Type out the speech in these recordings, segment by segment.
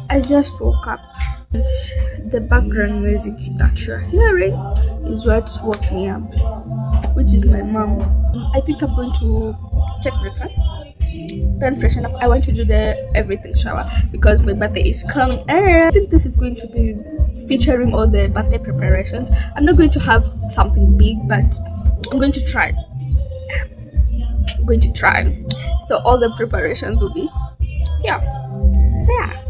I just woke up. And the background music that you're hearing is what woke me up, which is my mom. I think I'm going to check breakfast, then freshen up. I want to do the everything shower because my birthday is coming. And I think this is going to be featuring all the birthday preparations. I'm not going to have something big, but I'm going to try. I'm going to try. So all the preparations will be yeah. So yeah.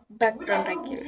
Background again.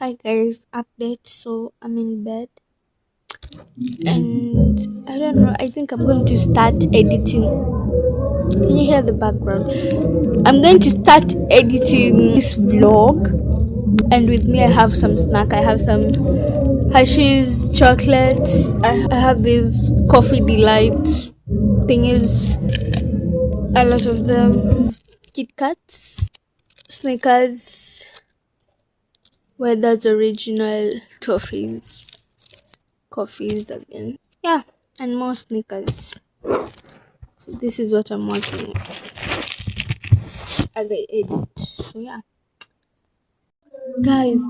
Hi guys, update. So I'm in bed and I don't know. I think I'm going to start editing. Can you hear the background? I'm going to start editing this vlog, and with me, I have some snack. I have some Hershey's chocolate. I have these coffee delight thingies, a lot of them. Kit Kats, Snickers, Weather's original toffees, coffees again. Yeah, and more Snickers. So this is what I'm working with as I edit. So yeah, guys,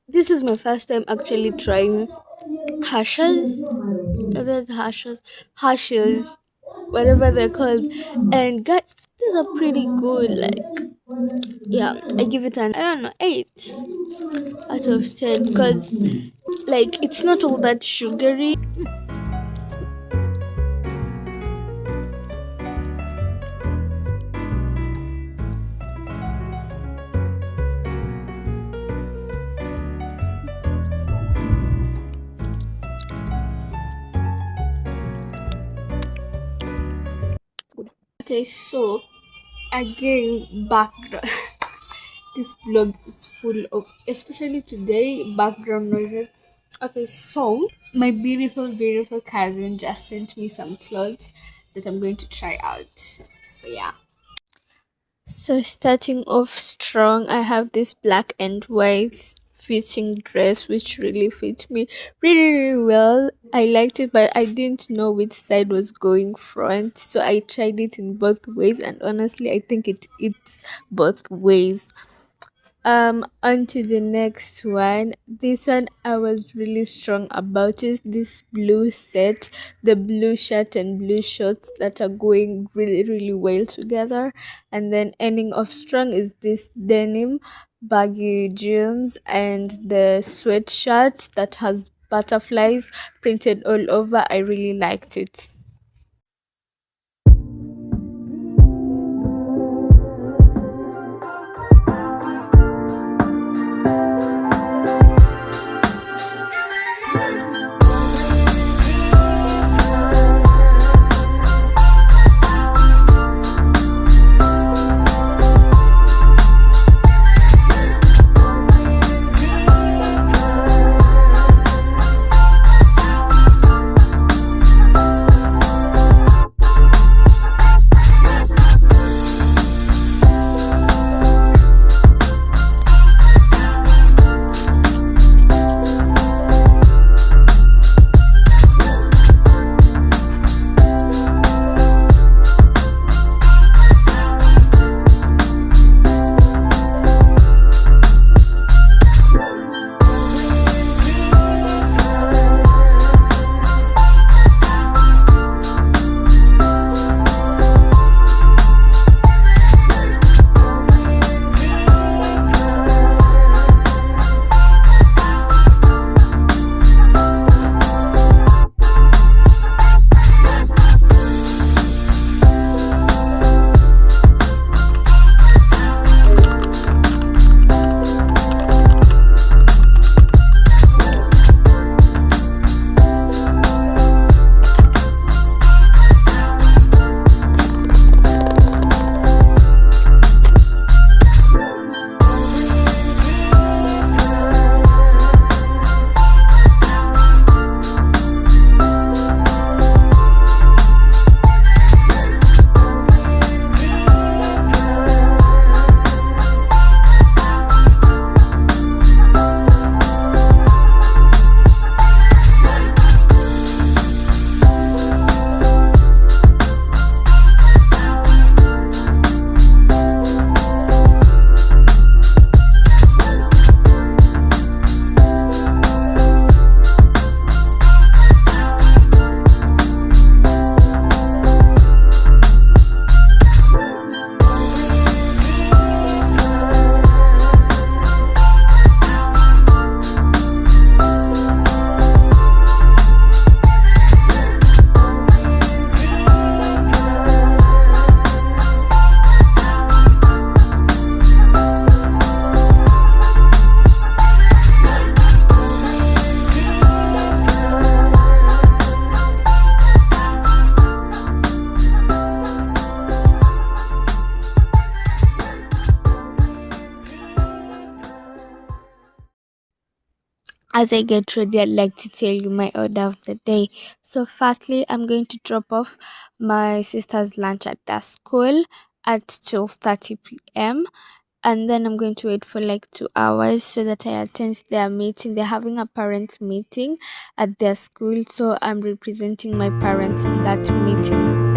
this is my first time actually trying hashes. There's hashes, whatever they're called. And guys, these are pretty good. Like, yeah, I give it an, I don't know, 8 out of 10 because, like, it's not all that sugary. Okay, so again, background. This vlog is full of, especially today, background noises. Okay, so my beautiful cousin just sent me some clothes that I'm going to try out. So yeah. So starting off strong, I have this black and white fitting dress which really fit me really well. I liked it, but I didn't know which side was going front, so I tried it in both ways, and honestly I think it's both ways. On to the next one. This one I was really strong about it. This blue set, the blue shirt and blue shorts that are going really well together. And then ending off strong is this denim, baggy jeans, and the sweatshirt that has butterflies printed all over. I really liked it. as I get ready, I'd like to tell you my order of the day. So, firstly, I'm going to drop off my sister's lunch at their school at 12:30 p.m. And then I'm going to wait for like 2 hours so that I attend their meeting. They're having a parent meeting at their school, so I'm representing my parents in that meeting.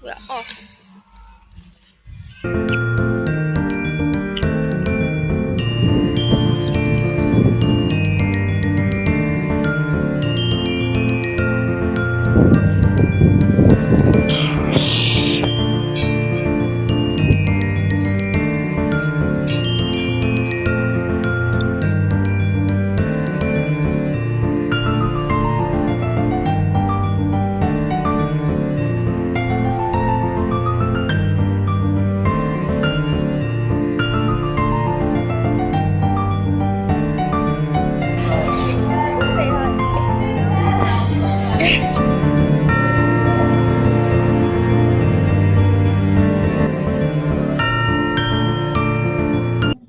We're off.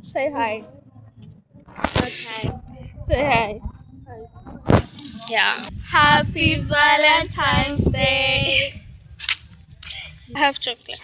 Say hi. Okay. Say hi. Yeah. Happy Valentine's Day. I have chocolate.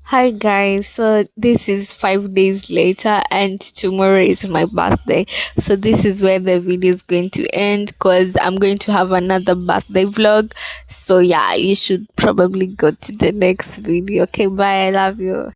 Hi guys, so this is 5 days later and tomorrow is my birthday. So this is where the video is going to end because I'm going to have another birthday vlog. So yeah, you should probably go to the next video. Okay, bye, I love you.